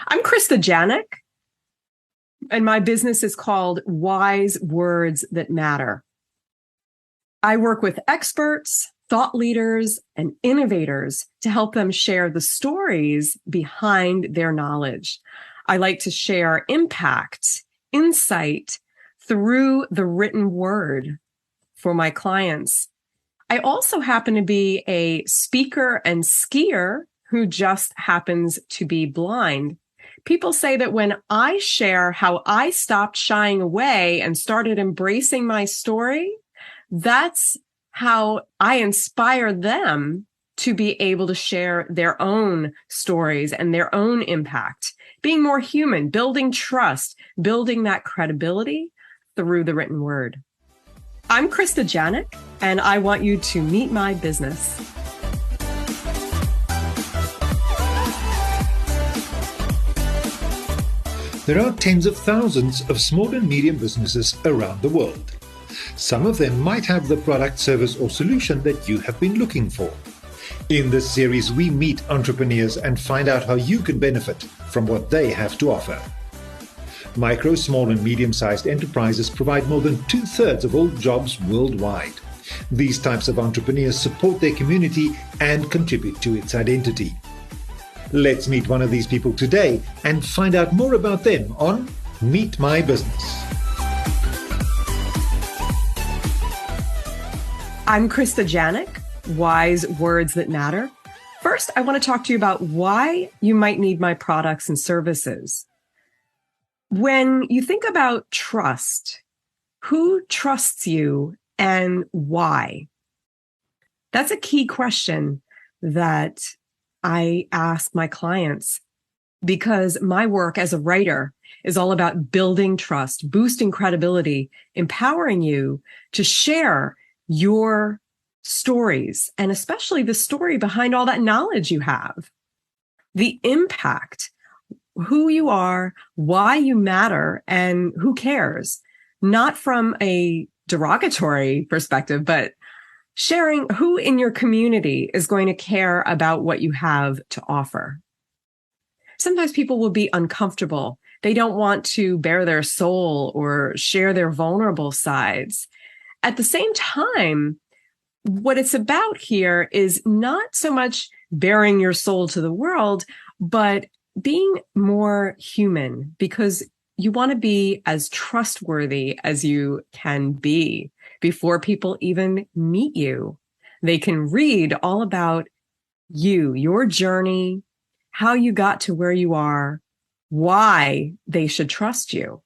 I'm Krista Giannak, and my business is called Wise Words That Matter. I work with experts, thought leaders, and innovators to help them share the stories behind their knowledge. I like to share impact, insight through the written word for my clients. I also happen to be a speaker and skier who just happens to be blind. People say that when I share how I stopped shying away and started embracing my story, that's how I inspire them to be able to share their own stories and their own impact, being more human, building trust, building that credibility through the written word. I'm Krista Giannak, and I want you to meet my business. There are tens of thousands of small and medium businesses around the world. Some of them might have the product, service, or solution that you have been looking for. In this series, we meet entrepreneurs and find out how you can benefit from what they have to offer. Micro, small, and medium-sized enterprises provide more than 2/3 of all jobs worldwide. These types of entrepreneurs support their community and contribute to its identity. Let's meet one of these people today and find out more about them on Meet My Business. I'm Krista Giannak, Wise Words That Matter. First, I want to talk to you about why you might need my products and services. When you think about trust, who trusts you and why? That's a key question that I ask my clients, because my work as a writer is all about building trust, boosting credibility, empowering you to share your stories, and especially the story behind all that knowledge you have, the impact, who you are, why you matter, and who cares, not from a derogatory perspective, but sharing who in your community is going to care about what you have to offer. Sometimes people will be uncomfortable. They don't want to bare their soul or share their vulnerable sides. At the same time, what it's about here is not so much bearing your soul to the world, but being more human, because you want to be as trustworthy as you can be before people even meet you. They can read all about you, your journey, how you got to where you are, why they should trust you.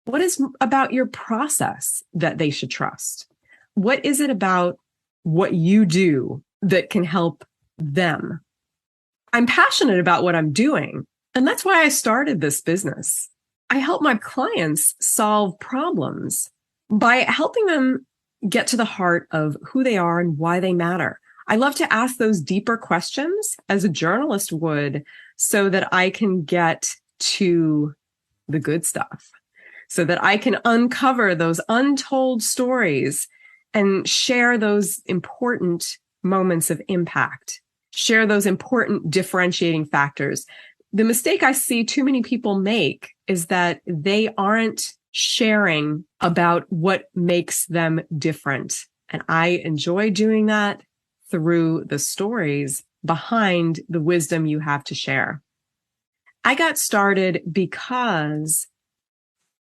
What is about your process that they should trust? What is it about what you do that can help them? I'm passionate about what I'm doing, and that's why I started this business. I help my clients solve problems by helping them get to the heart of who they are and why they matter. I love to ask those deeper questions as a journalist would, so that I can get to the good stuff, so that I can uncover those untold stories and share those important moments of impact, share those important differentiating factors. The mistake I see too many people make is that they aren't sharing about what makes them different. And I enjoy doing that through the stories behind the wisdom you have to share. I got started because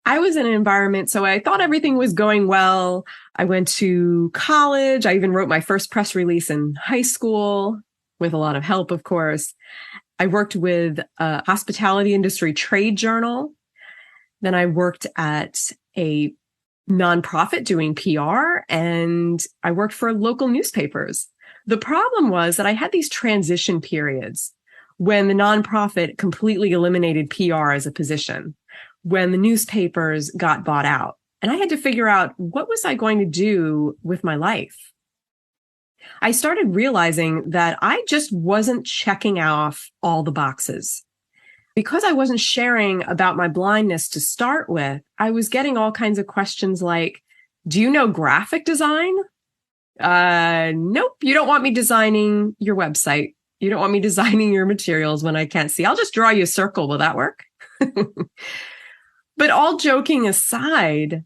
I was in an environment, so I thought everything was going well. I went to college. I even wrote my first press release in high school with a lot of help, of course. I worked with a hospitality industry trade journal. Then I worked at a nonprofit doing PR, and I worked for local newspapers. The problem was that I had these transition periods when the nonprofit completely eliminated PR as a position, when the newspapers got bought out. And I had to figure out, what was I going to do with my life? I started realizing that I just wasn't checking off all the boxes. Because I wasn't sharing about my blindness to start with, I was getting all kinds of questions like, do you know graphic design? Nope, you don't want me designing your website. You don't want me designing your materials when I can't see. I'll just draw you a circle. Will that work? But all joking aside,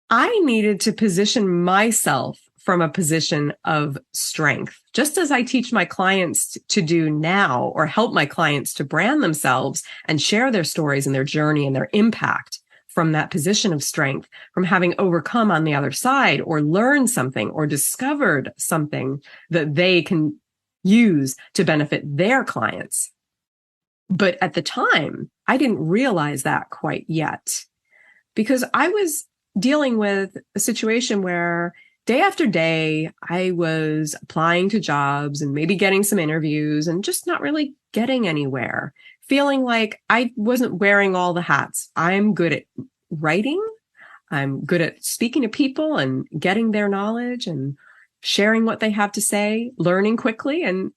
I needed to position myself from a position of strength, just as I teach my clients to do now, or help my clients to brand themselves and share their stories and their journey and their impact from that position of strength, from having overcome on the other side, or learned something or discovered something that they can use to benefit their clients. But at the time, I didn't realize that quite yet, because I was dealing with a situation where day after day, I was applying to jobs and maybe getting some interviews and just not really getting anywhere, feeling like I wasn't wearing all the hats. I'm good at writing. I'm good at speaking to people and getting their knowledge and sharing what they have to say, learning quickly, and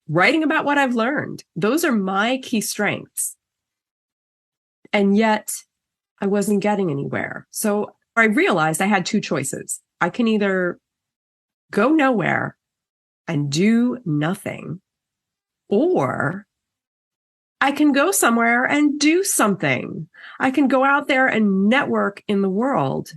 writing about what I've learned. Those are my key strengths. And yet I wasn't getting anywhere. So I realized I had two choices. I can either go nowhere and do nothing, or I can go somewhere and do something. I can go out there and network in the world,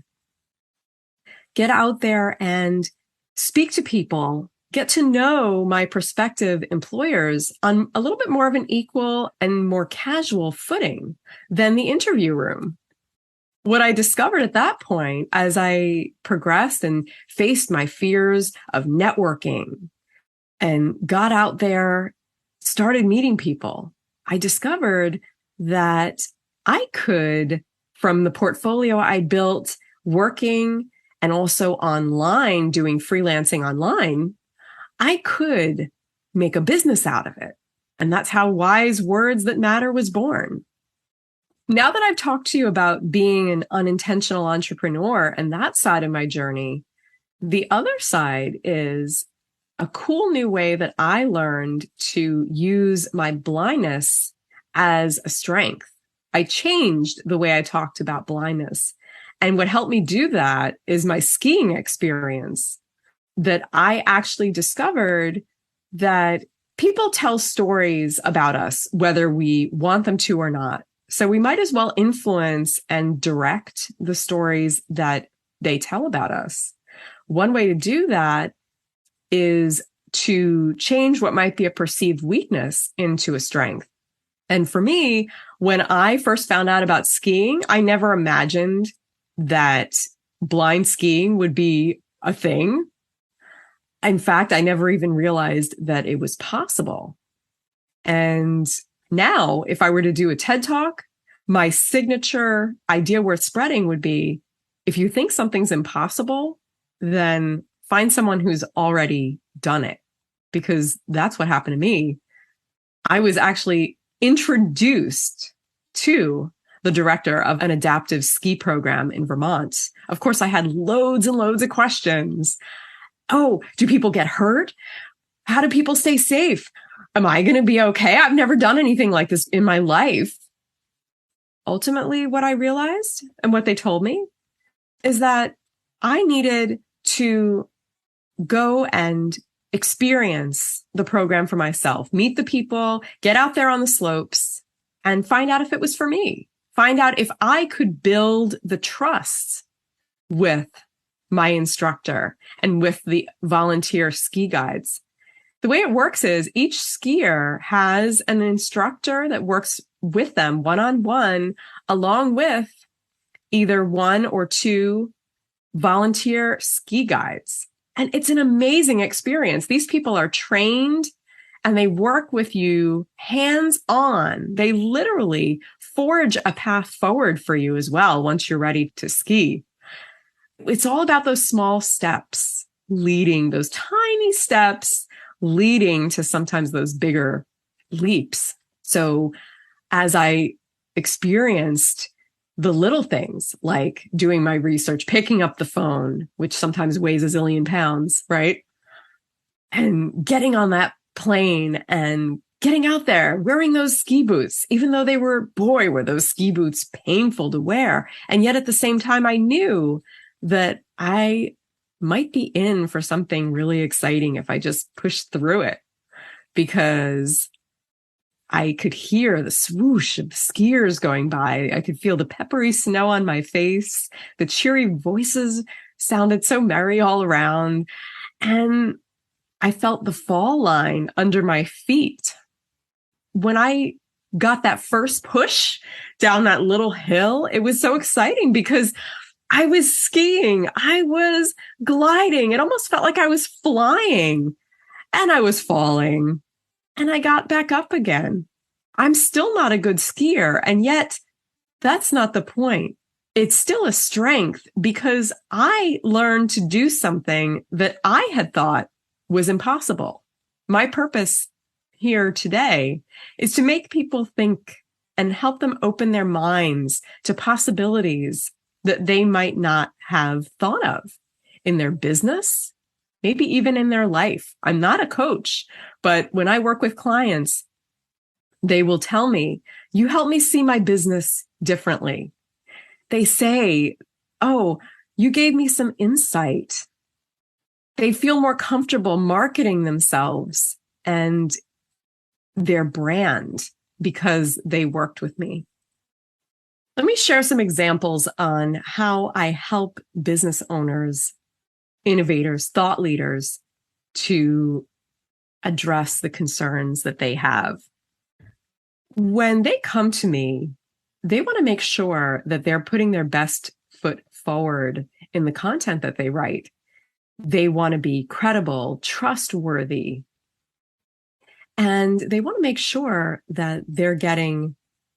get out there and speak to people, get to know my prospective employers on a little bit more of an equal and more casual footing than the interview room. What I discovered at that point, as I progressed and faced my fears of networking and got out there, started meeting people, I discovered that I could, from the portfolio I built working and also online, doing freelancing online, I could make a business out of it. And that's how Wise Words That Matter was born. Now that I've talked to you about being an unintentional entrepreneur and that side of my journey, the other side is a cool new way that I learned to use my blindness as a strength. I changed the way I talked about blindness. And what helped me do that is my skiing experience, that I actually discovered that people tell stories about us, whether we want them to or not. So we might as well influence and direct the stories that they tell about us. One way to do that is to change what might be a perceived weakness into a strength. And for me, when I first found out about skiing, I never imagined that blind skiing would be a thing. In fact, I never even realized that it was possible. And now, if I were to do a TED Talk, my signature idea worth spreading would be, if you think something's impossible, then find someone who's already done it, because that's what happened to me. I was actually introduced to the director of an adaptive ski program in Vermont. Of course, I had loads and loads of questions. Oh, do people get hurt? How do people stay safe? Am I going to be okay? I've never done anything like this in my life. Ultimately, what I realized and what they told me is that I needed to go and experience the program for myself, meet the people, get out there on the slopes, and find out if it was for me. Find out if I could build the trust with my instructor and with the volunteer ski guides. The way it works is each skier has an instructor that works with them one-on-one, along with either one or two volunteer ski guides. And it's an amazing experience. These people are trained and they work with you hands-on. They literally forge a path forward for you as well once you're ready to ski. It's all about those small steps leading, those tiny steps leading to sometimes those bigger leaps. So as I experienced the little things like doing my research, picking up the phone, which sometimes weighs a zillion pounds, right? And getting on that plane and getting out there, wearing those ski boots, even though were those ski boots painful to wear. And yet at the same time, I knew that I might be in for something really exciting if I just pushed through it. because I could hear the swoosh of skiers going by. I could feel the peppery snow on my face. The cheery voices sounded so merry all around. And I felt the fall line under my feet. When I got that first push down that little hill, it was so exciting because I was skiing. I was gliding. It almost felt like I was flying, and I was falling, and I got back up again. I'm still not a good skier, and yet that's not the point. It's still a strength because I learned to do something that I had thought was impossible. My purpose here today is to make people think and help them open their minds to possibilities that they might not have thought of in their business, maybe even in their life. I'm not a coach, but when I work with clients, they will tell me, you help me see my business differently. They say, oh, you gave me some insight. They feel more comfortable marketing themselves and their brand because they worked with me. Let me share some examples on how I help business owners, innovators, thought leaders to address the concerns that they have. When they come to me, they want to make sure that they're putting their best foot forward in the content that they write. They want to be credible, trustworthy, and they want to make sure that they're getting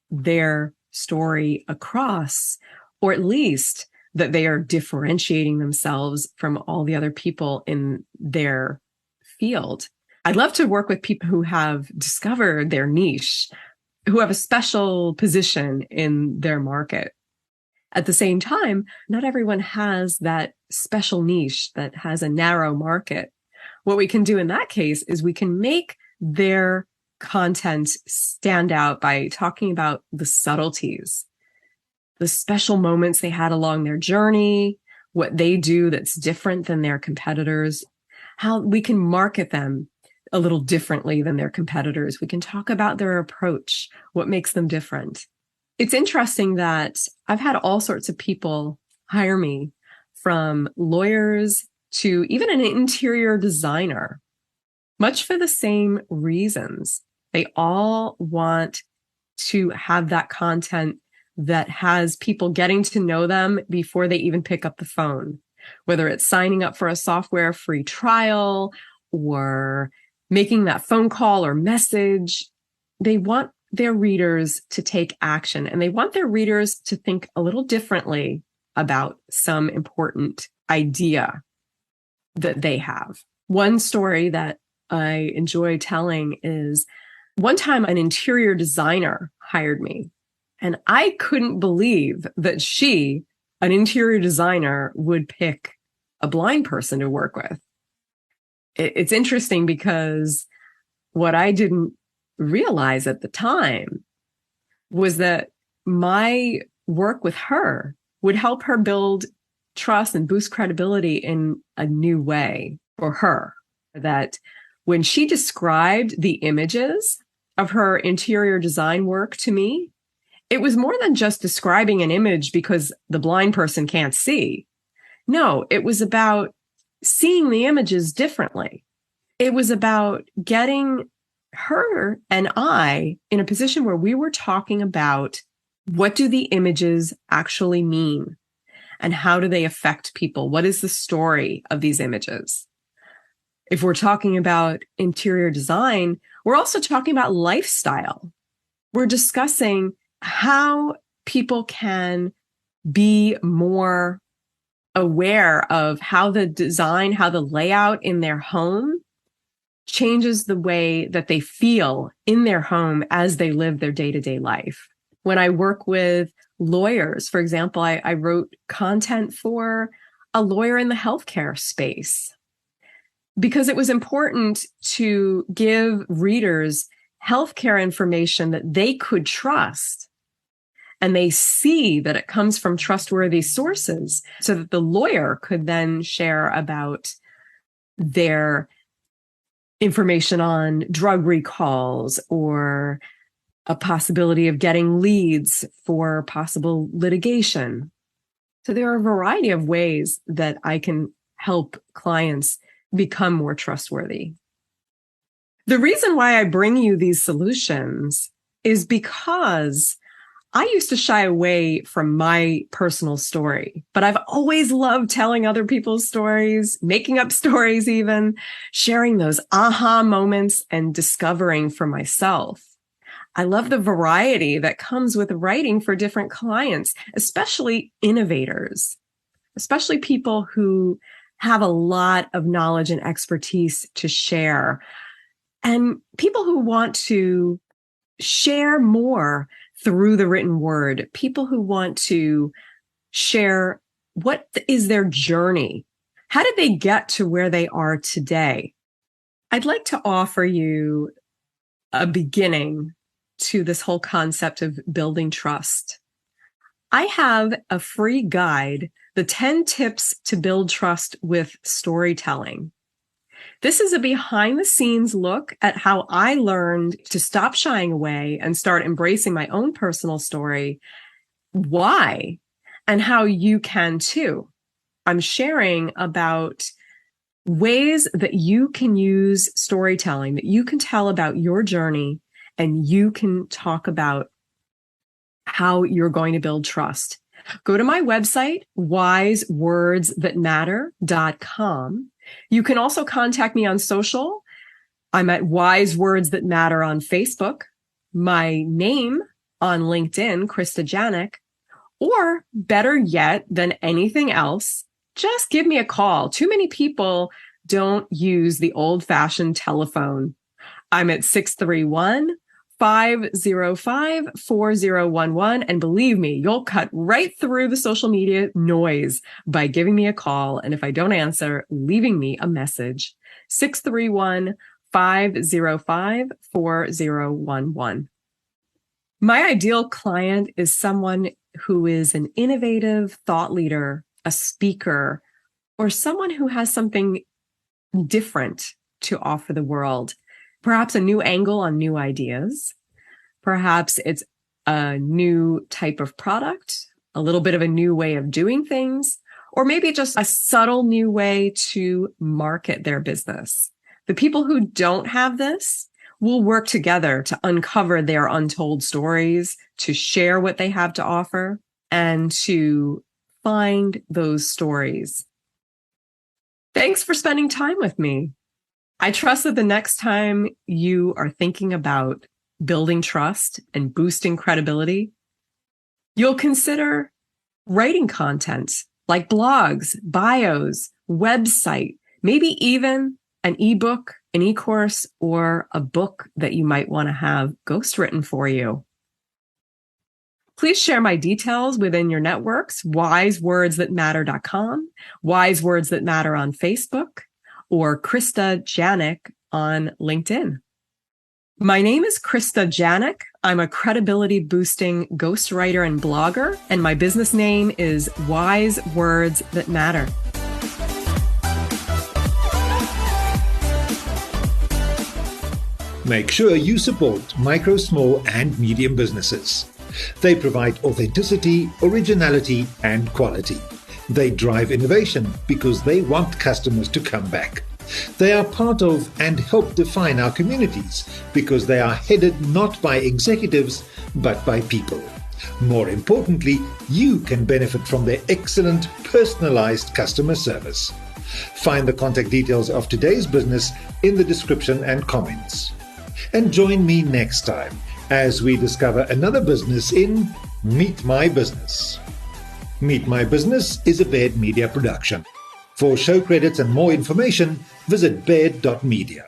their story across, or at least that they are differentiating themselves from all the other people in their field. I'd love to work with people who have discovered their niche, who have a special position in their market. At the same time, not everyone has that special niche that has a narrow market. What we can do in that case is we can make their content stand out by talking about the subtleties, the special moments they had along their journey, what they do that's different than their competitors, how we can market them a little differently than their competitors. We can talk about their approach, what makes them different. It's interesting that I've had all sorts of people hire me, from lawyers to even an interior designer, much for the same reasons. They all want to have that content that has people getting to know them before they even pick up the phone, whether it's signing up for a software free trial or making that phone call or message. They want their readers to take action, and they want their readers to think a little differently about some important idea that they have. One story that I enjoy telling is one time an interior designer hired me, and I couldn't believe that she, an interior designer, would pick a blind person to work with. It's interesting because what I didn't realize at the time was that my work with her would help her build trust and boost credibility in a new way for her. That when she described the images of her interior design work to me, it was more than just describing an image because the blind person can't see. No, it was about seeing the images differently. It was about getting her and I in a position where we were talking about what do the images actually mean and how do they affect people? What is the story of these images? If we're talking about interior design, we're also talking about lifestyle. We're discussing how people can be more aware of how the design, how the layout in their home changes the way that they feel in their home as they live their day-to-day life. When I work with lawyers, for example, I wrote content for a lawyer in the healthcare space because it was important to give readers healthcare information that they could trust. And they see that it comes from trustworthy sources so that the lawyer could then share about their information on drug recalls or a possibility of getting leads for possible litigation. So there are a variety of ways that I can help clients become more trustworthy. The reason why I bring you these solutions is because I used to shy away from my personal story, but I've always loved telling other people's stories, making up stories even, sharing those aha moments and discovering for myself. I love the variety that comes with writing for different clients, especially innovators, especially people who have a lot of knowledge and expertise to share, and people who want to share more through the written word, people who want to share what is their journey. How did they get to where they are today? I'd like to offer you a beginning to this whole concept of building trust. I have a free guide, the 10 tips to build trust with storytelling. This is a behind the scenes look at how I learned to stop shying away and start embracing my own personal story, why, and how you can too. I'm sharing about ways that you can use storytelling, that you can tell about your journey, and you can talk about how you're going to build trust. Go to my website, wisewordsthatmatter.com. You can also contact me on social. I'm at Wise Words That Matter on Facebook, my name on LinkedIn, Krista Giannak, or better yet than anything else, just give me a call. Too many people don't use the old-fashioned telephone. I'm at 631-505-4011. And believe me, you'll cut right through the social media noise by giving me a call. And if I don't answer, leaving me a message. 631-505-4011. My ideal client is someone who is an innovative thought leader, a speaker, or someone who has something different to offer the world. Perhaps a new angle on new ideas. Perhaps it's a new type of product, a little bit of a new way of doing things, or maybe just a subtle new way to market their business. The people who don't have this will work together to uncover their untold stories, to share what they have to offer, and to find those stories. Thanks for spending time with me. I trust that the next time you are thinking about building trust and boosting credibility, you'll consider writing content like blogs, bios, website, maybe even an ebook, an e-course, or a book that you might want to have ghostwritten for you. Please share my details within your networks, wisewordsthatmatter.com, Wise Words That Matter on Facebook, or Krista Giannak on LinkedIn. My name is Krista Giannak. I'm a credibility boosting ghostwriter and blogger, and my business name is Wise Words That Matter. Make sure you support micro, small, and medium businesses. They provide authenticity, originality, and quality. They drive innovation because they want customers to come back. They are part of and help define our communities because they are headed not by executives, but by people. More importantly, you can benefit from their excellent personalized customer service. Find the contact details of today's business in the description and comments. And join me next time as we discover another business in Meet My Business. Meet My Business is a Baird Media production. For show credits and more information, visit baird.media.